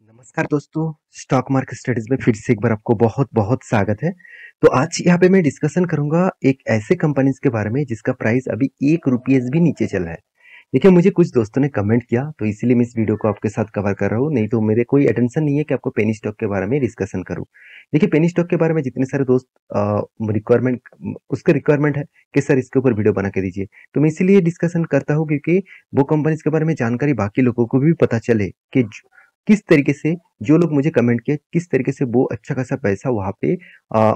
नमस्कार दोस्तों, stock market studies में फिर से एक बार आपको बहुत-बहुत स्वागत है। तो आज यहाँ पे मैं डिस्कशन करूँगा एक ऐसे कंपनीज़ के बारे में जिसका प्राइस अभी ₹1 भी नीचे चल रहा है। देखिए, मुझे कुछ दोस्तों ने कमेंट किया तो इसीलिए मैं इस वीडियो को आपके साथ कवर कर रहा हूँ, नहीं तो मेरे कोई इंटेंशन नहीं है कि आपको पेनी स्टॉक के बारे में डिस्कशन करूँ। देखिए, पेनी स्टॉक के बारे में जितने सारे दोस्त रिक्वायरमेंट उसका रिक्वायरमेंट है कि सर इसके ऊपर वीडियो बना के दीजिए, तो मैं इसीलिए डिस्कशन करता हूँ क्योंकि वो कंपनीज़ के बारे में जानकारी बाकी लोगों को भी पता चले कि किस तरीके से जो लोग मुझे कमेंट किए, किस तरीके से वो अच्छा खासा पैसा वहाँ पे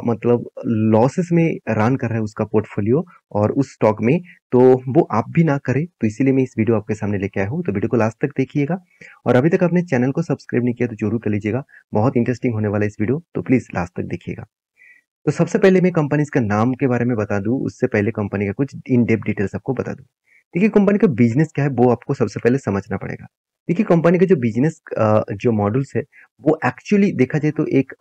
मतलब लॉसेस में रन कर रहा है उसका पोर्टफोलियो और उस स्टॉक में, तो वो आप भी ना करें, तो इसीलिए मैं इस वीडियो आपके सामने लेके आया हूँ। तो वीडियो को लास्ट तक देखिएगा और अभी तक आपने चैनल को सब्सक्राइब नहीं किया तो ज़रूर कर लीजिएगा। बहुत इंटरेस्टिंग होने वाला है इस वीडियो, तो प्लीज़ लास्ट तक देखिएगा। तो सबसे पहले मैं कंपनीज़ का नाम के बारे में बता दूँ, उससे पहले कंपनी का कुछ इन डेप्थ डिटेल्स आपको बता दूँ। देखिए, कंपनी का बिज़नेस क्या है, वो आपको सबसे पहले समझना पड़ेगा। देखिए, कंपनी का जो बिज़नेस जो मॉडल्स है, वो एक्चुअली देखा जाए तो एक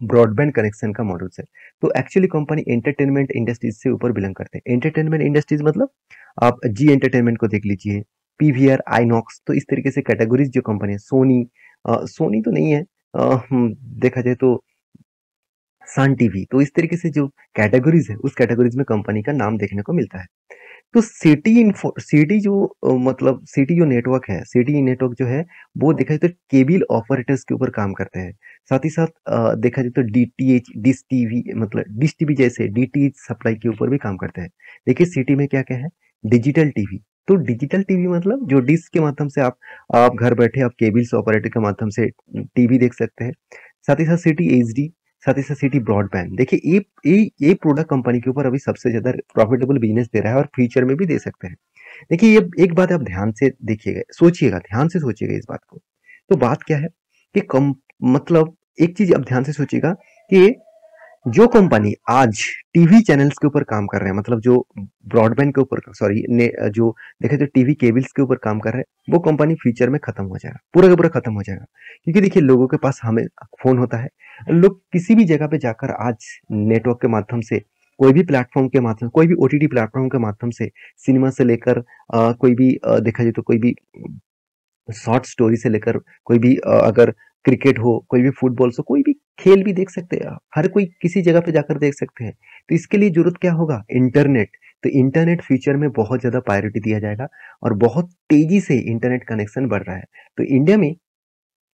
ब्रॉडबैंड कनेक्शन का मॉडल्स है। तो एक्चुअली कंपनी एंटरटेनमेंट इंडस्ट्रीज़ से ऊपर बिलॉन्ग करते हैं। एंटरटेनमेंट इंडस्ट्रीज़ मतलब आप जी एंटरटेनमेंट को देख लीजिए, पीवीआर, आइनॉक्स, तो इस तरीके से कैटेगरीज़ जो कंपनी है, सोनी सोनी तो नहीं है, देखा जाए तो सन टीवी, तो इस तरीके से जो कैटेगरीज़ है, उस कैटेगरीज़ में कंपनी का नाम देखने को मिलता है। तो सिटी जो मतलब सिटी जो नेटवर्क है, सिटी नेटवर्क जो है, वो देखा जाए तो केबल ऑपरेटर्स के ऊपर काम करते हैं। साथ ही साथ देखा जाए तो डीटीएच, डिश टीवी मतलब डिश टीवी जैसे डीटीएच सप्लाई के ऊपर भी काम करते हैं। देखिए सिटी में क्या-क्या है, डिजिटल टीवी, तो डिजिटल टीवी मतलब जो डिश के माध्यम से आप घर बैठे आप केबल्स ऑपरेटर के माध्यम से टीवी देख सकते हैं। साथ ही साथ सिटी एचडी, साथ ही साथ सिटी ब्रॉडबैंड। देखिए ये प्रोडक्ट कंपनी के ऊपर अभी सबसे ज़्यादा प्रॉफिटेबल बिज़नेस दे रहा है और फ्यूचर में भी दे सकते हैं। देखिए ये एक बात आप ध्यान से देखिएगा, सोचिएगा, ध्यान से सोचिएगा इस बात को। तो बात क्या है कि कम मतलब एक चीज़ आप ध्यान से सोचिएगा कि जो कंपनी आज टीवी चैनल्स के ऊपर काम कर रहे हैं, मतलब जो ब्रॉडबैंड के ऊपर सॉरी ने जो देखे तो टीवी केबल्स के ऊपर काम कर रहे हैं, वो कंपनी फ्यूचर में खत्म हो जाएगा, पूरा का पूरा खत्म हो जाएगा। क्योंकि देखिए लोगों के पास हमें फ़ोन होता है, लोग किसी भी जगह पे जाकर आज नेटवर्क के माध्यम से कोई भी प्लेटफ़ॉर्म के माध्यम कोई भी ओटीटी प्लेटफ़ॉर्म के माध्यम से सिनेमा से लेकर कोई भी देखा जाए तो कोई भी शॉर्ट स्टोरी से लेकर कोई भी अगर क्रिकेट हो, कोई भी फुटबॉल्स हो, कोई भी खेल भी देख सकते हैं आप। हर कोई किसी जगह पे जाकर देख सकते हैं। तो इसके लिए ज़रूरत क्या होगा? इंटरनेट। तो इंटरनेट फ्यूचर में बहुत ज़्यादा प्रायोरिटी दिया जाएगा और बहुत तेज़ी से इंटरनेट कनेक्शन बढ़ रहा है। तो इंडिया में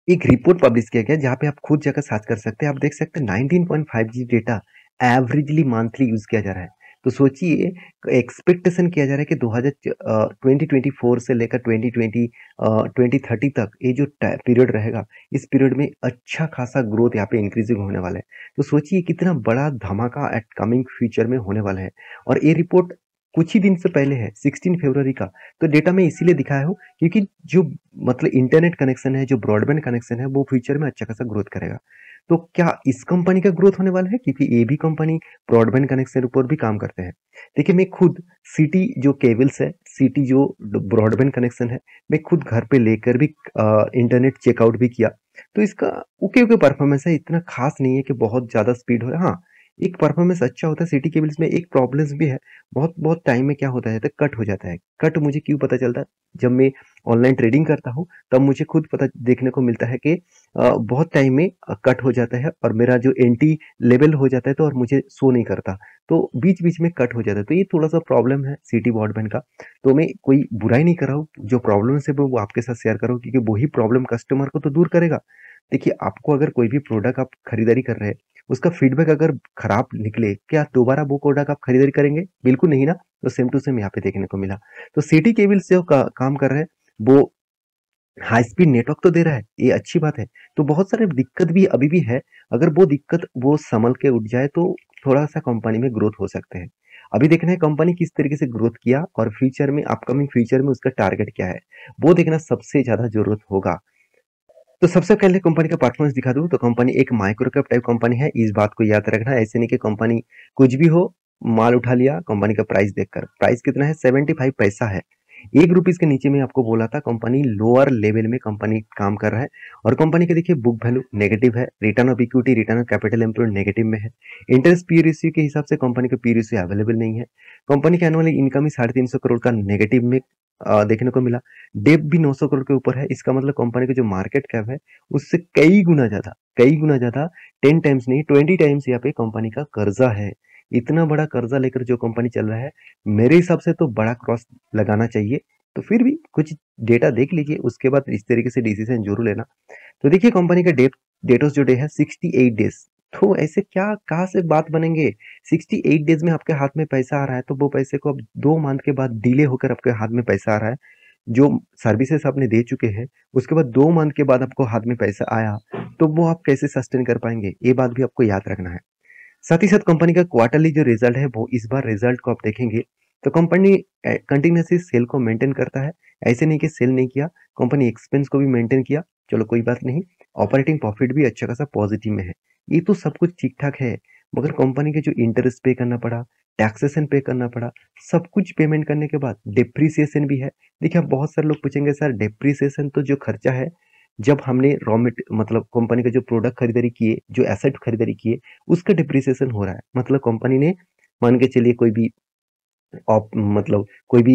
एक रिपोर्ट पब्लिश किया गया जहाँ पे आप खुद जाकर सर्च कर सकते हैं। आप देख सकते हैं 19.5 जी डेटा एवरेजली मंथली यूज़ किया जा रहा है। तो सोचिए एक्सपेक्टेशन किया जा रहा है कि 2024 से लेकर 2030 तक ये जो पीरियड रहेगा, इस पीरियड में अच्छा खासा ग्रोथ यहाँ पे इंक्रीजिंग होने वाला है। तो सोचिए कितना बड़ा धमाका एट कमिंग फ्यूचर में होने वाला है। और ये रिपोर्ट कुछ ही दिन से पहले है, 16 फरवरी का। तो डेटा मैं इसीलिए दिखाया हूँ क्योंकि जो मतलब इंटरनेट कनेक्शन है, जो ब्रॉडबैंड कनेक्शन है, वो फ्यूचर में अच्छा खासा ग्रोथ करेगा। तो क्या इस कंपनी का ग्रोथ होने वाला है? क्योंकि ये भी कंपनी ब्रॉडबैंड कनेक्शन के ऊपर भी काम करते हैं। देखिए, मैं खुद सिटी जो केबल्स है, सिटी जो ब्रॉडबैंड कनेक्शन है, मैं खुद घर पे लेकर भी इंटरनेट चेकआउट भी किया। तो इसका ओके-ओके परफॉर्मेंस है, इतना खास नहीं है कि बहुत ज़्यादा स्पीड हो रहा है। हाँ, एक परफॉर्मेंस अच्छा होता है सिटी केबल्स में, एक प्रॉब्लम्स भी है। बहुत-बहुत टाइम में क्या होता है, तो कट हो जाता है। कट मुझे क्यों पता चलता है? जब मैं ऑनलाइन ट्रेडिंग करता हूँ, तब मुझे खुद पता देखने को मिलता है कि बहुत टाइम में कट हो जाता है और मेरा जो एंटी लेवल हो जाता है तो और मुझे शो नहीं करता। तो बीच-बीच में कट हो जाता है। तो ये थोड़ा-सा प्रॉब्लम है सिटी ब्रॉडबैंड का। तो मैं कोई बुराई नहीं कर रहा हूँ, जो प्रॉब्लम्स है वो आपके साथ शेयर कर रहा हूँ क्योंकि वही प्रॉब्लम कस्टमर को तो दूर करेगा। देखिए, आपको अगर कोई भी प्रोडक्ट आप खरीदारी कर रहे हैं, उसका फीडबैक अगर खराब निकले, क्या दोबारा वो प्रोडक्ट आप खरीदारी करेंगे? बिल्कुल नहीं ना। तो सेम टू सेम यहाँ पे देखने को मिला। तो सिटी केबल्स जो का काम कर रहे हैं, वो हाई स्पीड नेटवर्क तो दे रहा है, ये अच्छी बात है। तो बहुत सारे दिक्कत भी अभी भी है, अगर वो दिक्कत वो सँभल के उठ जाए तो थोड़ा-सा कंपनी में ग्रोथ हो सकते हैं। अभी देखना है कंपनी किस तरीके से ग्रोथ किया और फ्यूचर में अपकमिंग फ्यूचर में उसका टारगेट क्या है, वो देखना सबसे ज़्यादा ज़रूरत होगा। तो सबसे पहले कंपनी का परफॉर्मेंस दिखा दूँ तो कंपनी एक माइक्रो कैप टाइप कंपनी है, इस बात को याद रखना। ऐसे नहीं कि कंपनी कुछ भी हो, माल उठा लिया कंपनी का प्राइस देखकर। प्राइस कितना है? 75 पैसा है। ₹1 के नीचे में आपको बोला था कंपनी लोअर लेवल में कंपनी काम कर रहा है और कंपनी का देखिए बुक वैल्यू नेगेटिव है, return of equity, return of capital employed negative में है। इंटरेस्ट पी रेशियो के हिसाब से कंपनी का पी रेशियो अवेलेबल नहीं है। कंपनी का एनुअल इनकम ही 350 करोड़ का नेगेटिव में देखने को मिला। डेब्ट भी 900 करोड़ के ऊपर है। इसका मतलब कंपनी का जो मार्केट कैप है उससे कई गुना ज्यादा, 10 टाइम्स नहीं 20 टाइम्स यहाँ पे कंपनी का कर्जा है। इतना बड़ा कर्जा लेकर जो कंपनी चल रहा है, मेरे हिसाब से तो बड़ा क्रॉस लगाना चाहिए। तो फिर भी कुछ डेटा देख लीजिए, उसके बाद इस तरीके से डिसीजन जरूर लेना। तो देखिए कंपनी का डेटोस जो डे है 68 डेज। तो ऐसे क्या कहाँ से बात बनेंगे? 68 डेज में आपके हाथ में पैसा आ रहा है, तो वो पैसे को अब 2 मंथ के बाद डिले होकर आपके हाथ में पैसा आ रहा है। जो सर्विसेज आपने दे चुके हैं, उसके बाद 2 मंथ के बाद आपको हाथ में पैसा आया, तो वो आप कैसे सस्टेन कर पाएंगे? ये बात भी आपको याद रखना है। साथ ही साथ कंपनी का क्वार्टरली जो रिजल्ट है, वो इस बार रिजल्ट को आप देखेंगे तो कंपनी कंटिन्यूसली सेल को मेंटेन करता है। ऐसे नहीं कि सेल नहीं किया, कंपनी एक्सपेंस को भी मेंटेन किया, चलो कोई बात नहीं। ऑपरेटिंग प्रॉफिट भी अच्छा खासा पॉजिटिव में है। ये तो सब कुछ ठीक ठाक है, मगर कंपनी के जो इंटरेस्ट पे करना पड़ा, टैक्सेशन पे करना पड़ा, सब कुछ पेमेंट करने के बाद डिप्रिसिएशन भी है। देखिए अब बहुत सारे लोग पूछेंगे सर डिप्रिसिएशन तो जो खर्चा है जब हमने मतलब कंपनी का जो प्रोडक्ट खरीदारी किए, जो एसेट खरीदारी किए, उसका डिप्रिसिएशन हो रहा है। मतलब कंपनी ने मान के चलिए कोई भी मतलब कोई भी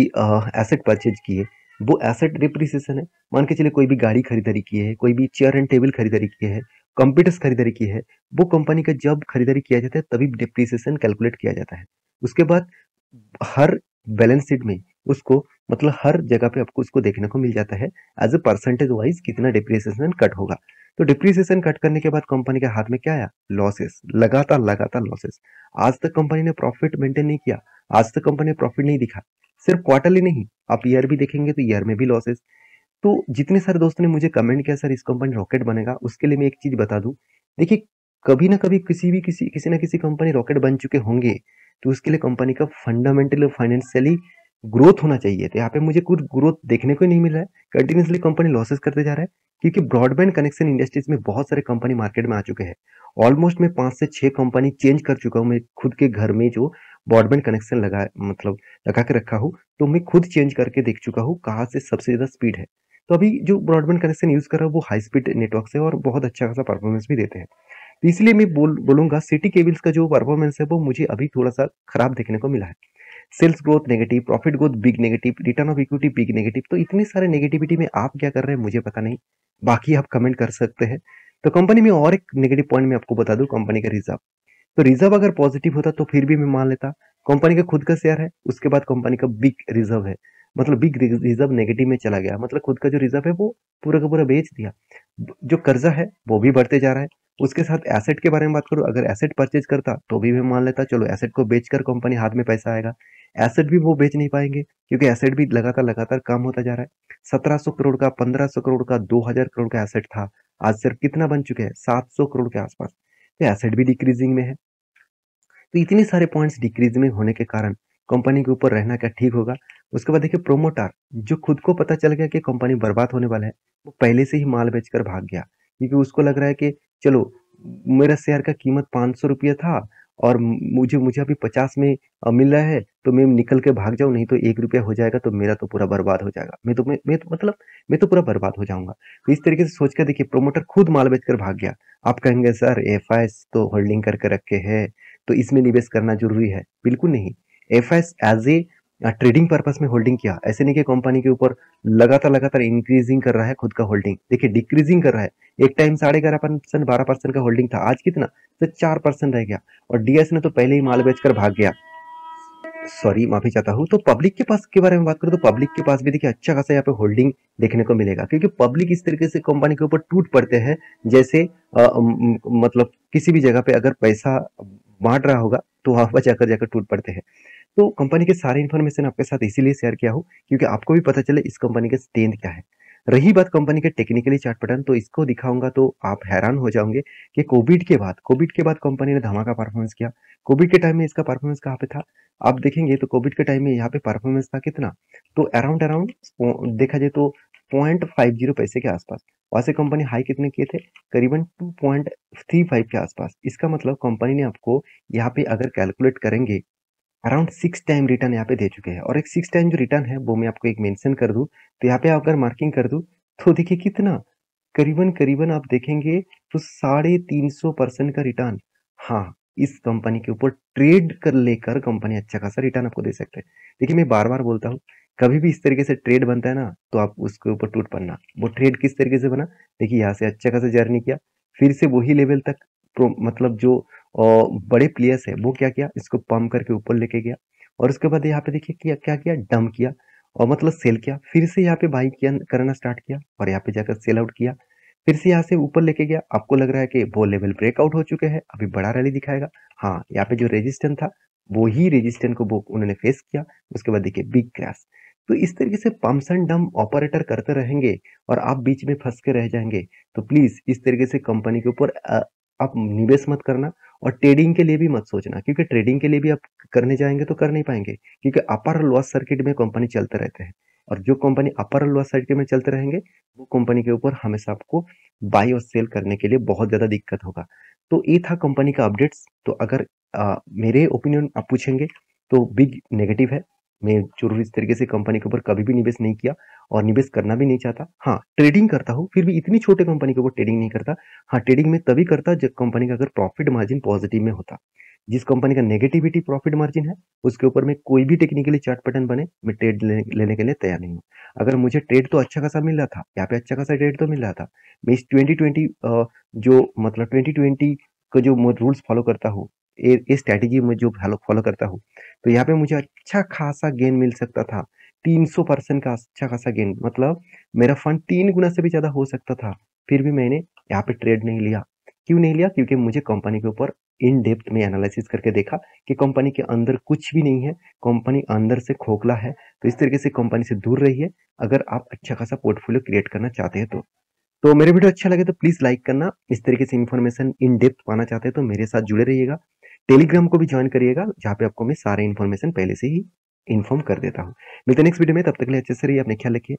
एसेट परचेज किए, वो एसेट डिप्रिसिएशन है। मान के चलिए कोई भी गाड़ी खरीदारी किए है, कोई भी चेयर एंड टेबल खरीदारी किए है, कंप्यूटर्स खरीदारी किए है, वो कंपनी का जब खरीदारी किया जाता है तभी डिप्रिसिएशन कैलकुलेट किया जाता है। उसके बाद हर बैलेंस शीट में उसको मतलब हर जगह पे आपको उसको देखने को मिल जाता है एज ए परसेंटेज वाइज कितना डिप्रिसिएशन कट होगा। तो डिप्रिसिएशन कट करने के बाद कंपनी के हाथ में क्या आया? लॉसेस, लगातार लगातार लॉसेस। आज तक कंपनी ने प्रॉफिट मेंटेन नहीं किया, आज तक कंपनी ने प्रॉफिट नहीं दिखा। सिर्फ क्वार्टरली नहीं, आप ईयर भी देखेंगे तो ईयर में भी लॉसेस। तो जितने सारे दोस्तों ने मुझे कमेंट किया सर इस कंपनी रॉकेट बनेगा, उसके लिए मैं एक चीज बता दूं। देखिए कभी ना कभी किसी ना किसी कंपनी रॉकेट बन चुके होंगे, तो उसके लिए कंपनी का फंडामेंटली फाइनेंशियली ग्रोथ होना चाहिए। तो यहाँ पे मुझे कुछ ग्रोथ देखने को ही नहीं मिल रहा है, कंटिन्यूसली कंपनी लॉसेस करते जा रहा है। क्योंकि ब्रॉडबैंड कनेक्शन इंडस्ट्रीज में बहुत सारे कंपनी मार्केट में आ चुके हैं। ऑलमोस्ट मैं 5 से 6 कंपनी चेंज कर चुका हूँ। मैं खुद के घर में जो ब्रॉडबैंड कनेक्शन लगा के रखा हूँ, तो मैं खुद चेंज करके देख चुका हूँ कहाँ से सबसे ज्यादा स्पीड है। तो अभी जो ब्रॉडबैंड कनेक्शन यूज कर रहा हूँ वो हाई स्पीड नेटवर्क से और बहुत अच्छा खासा परफॉर्मेंस भी देते हैं। तो इसलिए मैं बोलूंगा सिटी केबल्स का जो परफॉर्मेंस है वो मुझे अभी थोड़ा सा खराब देखने को मिला है। Sales growth negative, profit growth big negative, return of equity big negative. तो इतने सारे नेगेटिविटी में आप क्या कर रहे हैं मुझे पता नहीं, बाकी आप कमेंट कर सकते हैं। तो कंपनी में और एक नेगेटिव पॉइंट मैं आपको बता दूं, कंपनी का रिजर्व। तो रिजर्व अगर पॉजिटिव होता तो फिर भी मैं मान लेता। कंपनी का खुद का शेयर है, उसके बाद कंपनी का बिग रिजर्व है, मतलब बिग रिजर्व नेगेटिव में चला गया, मतलब खुद का जो रिजर्व है वो पूरा का पूरा बेच दिया। जो कर्जा है वो भी बढ़ते जा रहा है। उसके साथ एसेट के बारे में बात करूं, अगर एसेट परचेज करता तो भी मैं मान लेता चलो एसेट को बेचकर कंपनी हाथ में पैसा आएगा। एसेट भी वो बेच नहीं पाएंगे क्योंकि एसेट भी लगातार लगातार कम होता जा रहा है। 1700 करोड़ का, 1500 करोड़ का, 2000 करोड़ का एसेट था, आज सिर्फ कितना बन चुके हैं? 700 करोड़ के आसपास। तो एसेट भी डिक्रीजिंग में है। तो इतने सारे पॉइंट्स डिक्रीज में होने के कारण कंपनी के ऊपर रहना क्या ठीक होगा? उसके बाद देखिए प्रोमोटर, जो खुद को पता चल गया कि कंपनी बर्बाद होने वाला है, वो पहले से ही माल बेचकर भाग गया। क्योंकि उसको लग रहा है कि चलो मेरा शेयर का कीमत 500 रुपया था और मुझे मुझे अभी 50 में मिल रहा है, तो मैं निकल के भाग जाऊं, नहीं तो 1 रुपया हो जाएगा तो मेरा तो पूरा बर्बाद हो जाएगा, मैं तो पूरा बर्बाद हो जाऊंगा। तो इस तरीके से सोच कर देखिए प्रोमोटर खुद माल बेचकर भाग गया। आप कहेंगे सर एफआईएस तो होल्डिंग करके रखे हैं, तो इसमें निवेश करना जरूरी है। बिल्कुल नहीं। FS as a trading purpose में होल्डिंग किया, ऐसे नहीं कि कंपनी के ऊपर लगातार लगातार इंक्रीजिंग कर रहा है खुद का होल्डिंग। देखिए डिक्रीजिंग कर रहा है। एक टाइम 11.5%, 12% का होल्डिंग था, आज कितना? तो 4% रह गया। और डीएस ने तो पहले ही माल बेचकर भाग गया। सॉरी, माफी चाहता हूँ। तो पब्लिक के पास के बारे में बात करें तो पब्लिक के पास भी देखिए अच्छा खासा यहाँ पे होल्डिंग देखने को मिलेगा, क्योंकि पब्लिक इस तरीके से कंपनी के ऊपर टूट पड़ते हैं जैसे मतलब किसी भी जगह पे अगर पैसा बांट रहा होगा तो वहां पर जाकर जाकर टूट पड़ते हैं। तो कंपनी के सारे इन्फॉर्मेशन आपके साथ इसीलिए शेयर किया हूँ क्योंकि आपको भी पता चले इस कंपनी का स्ट्रेंथ क्या है। रही बात कंपनी के टेक्निकली चार्ट पैटर्न, तो इसको दिखाऊंगा तो आप हैरान हो जाओगे कि कोविड के बाद कंपनी ने धमाका परफॉर्मेंस किया। कोविड के टाइम में इसका परफॉर्मेंस कहाँ पे था? आप देखेंगे तो कोविड के टाइम में यहाँ पे परफॉर्मेंस था कितना? तो अराउंड अराउंड देखा जाए तो 0.50 पैसे के आसपास। वहां से कंपनी हाई कितने किए थे? करीबन 2.35 के आसपास। इसका मतलब कंपनी ने आपको यहाँ पे अगर कैलकुलेट करेंगे अराउंड 6 टाइम रिटर्न यहाँ पे दे चुके हैं। और एक 6 टाइम जो रिटर्न है वो मैं आपको एक मेंशन कर दूं, तो यहाँ पे अगर मार्किंग कर दूं तो देखिए कितना, करीबन करीबन आप देखेंगे तो 350% का रिटर्न। हाँ, इस कंपनी के ऊपर ट्रेड कर लेकर कंपनी अच्छा खासा रिटर्न आपको दे सकते हैं। देखिए मैं बार बार बोलता हूँ कभी भी इस तरीके से ट्रेड बनता है ना, तो आप उसके ऊपर टूट पड़ना। वो ट्रेड किस तरीके से बना, देखिए यहाँ से अच्छा खासा जर्नी किया, फिर से वही लेवल तक मतलब जो बड़े प्लेयर्स है वो क्या किया, इसको पंप करके ऊपर लेके गया, और उसके बाद यहाँ पे देखिए किया क्या किया, डंप किया और मतलब सेल किया, फिर से यहाँ पे बाई किया करना स्टार्ट किया और यहाँ पे जाकर सेल आउट किया, फिर से यहाँ से ऊपर लेके गया। आपको लग रहा है कि वो लेवल ब्रेकआउट हो चुके हैं, अभी बड़ा रैली दिखाएगा। हाँ, यहाँ पे जो रेजिस्टेंस था वो ही रेजिस्टेंस को वो उन्होंने फेस किया। उसके बाद देखिए बिग क्रैश। तो इस तरीके से पम्प्स एंड डंप ऑपरेटर करते रहेंगे और आप बीच में फंस के रह जाएंगे। तो प्लीज इस तरीके से कंपनी के ऊपर आप निवेश मत करना, और ट्रेडिंग के लिए भी मत सोचना, क्योंकि ट्रेडिंग के लिए भी आप करने जाएंगे तो कर नहीं पाएंगे, क्योंकि अपर और लोअर सर्किट में कंपनी चलते रहते हैं, और जो कंपनी अपर और लोअर सर्किट में चलते रहेंगे वो कंपनी के ऊपर हमेशा आपको बाई और सेल करने के लिए बहुत ज्यादा दिक्कत होगा। तो ये था कंपनी का अपडेट्स। तो अगर मेरे ओपिनियन आप पूछेंगे तो बिग नेगेटिव है। मैं जरूर इस तरीके से कंपनी के ऊपर कभी भी निवेश नहीं किया और निवेश करना भी नहीं चाहता। हाँ, ट्रेडिंग करता हूँ, फिर भी इतनी छोटे कंपनी के ऊपर ट्रेडिंग नहीं करता। हाँ, ट्रेडिंग में तभी करता जब कंपनी का अगर प्रॉफिट मार्जिन पॉजिटिव में होता। जिस कंपनी का नेगेटिविटी प्रॉफिट मार्जिन है उसके ऊपर में कोई भी टेक्निकली चार्ट पैटर्न बने, मैं ट्रेड लेने के लिए तैयार नहीं हूँ। अगर मुझे ट्रेड तो अच्छा खासा मिल रहा था, यहाँ पे अच्छा खासा ट्रेड तो मिल रहा था, मैं इस 2020 जो मतलब 2020 का जो रूल्स फॉलो करता हूँ, ये स्ट्रैटेजी में जो फॉलो करता हूँ, तो यहाँ पे मुझे अच्छा खासा गेन मिल सकता था। 300% का अच्छा खासा गेन, मतलब मेरा फंड 3 गुना से भी ज्यादा हो सकता था। फिर भी मैंने यहाँ पे ट्रेड नहीं लिया। क्यों नहीं लिया? क्योंकि मुझे कंपनी के ऊपर इन डेप्थ में एनालिसिस करके देखा कि कंपनी के अंदर कुछ भी नहीं है, कंपनी अंदर से खोखला है। तो इस तरीके से कंपनी से दूर रहिए अगर आप अच्छा खासा पोर्टफोलियो क्रिएट करना चाहते हैं तो मेरे वीडियो अच्छा लगे तो प्लीज लाइक करना। इस तरीके से इन्फॉर्मेशन इन डेप्थ पाना चाहते हैं तो मेरे साथ जुड़े रहिएगा। टेलीग्राम को भी ज्वाइन करिएगा, जहाँ पे आपको मैं सारे इन्फॉर्मेशन पहले से ही इन्फॉर्म कर देता हूँ। मिलते हैं नेक्स्ट वीडियो में, तब तक के लिए अच्छे से रहिए, अपने ख्याल रखिए।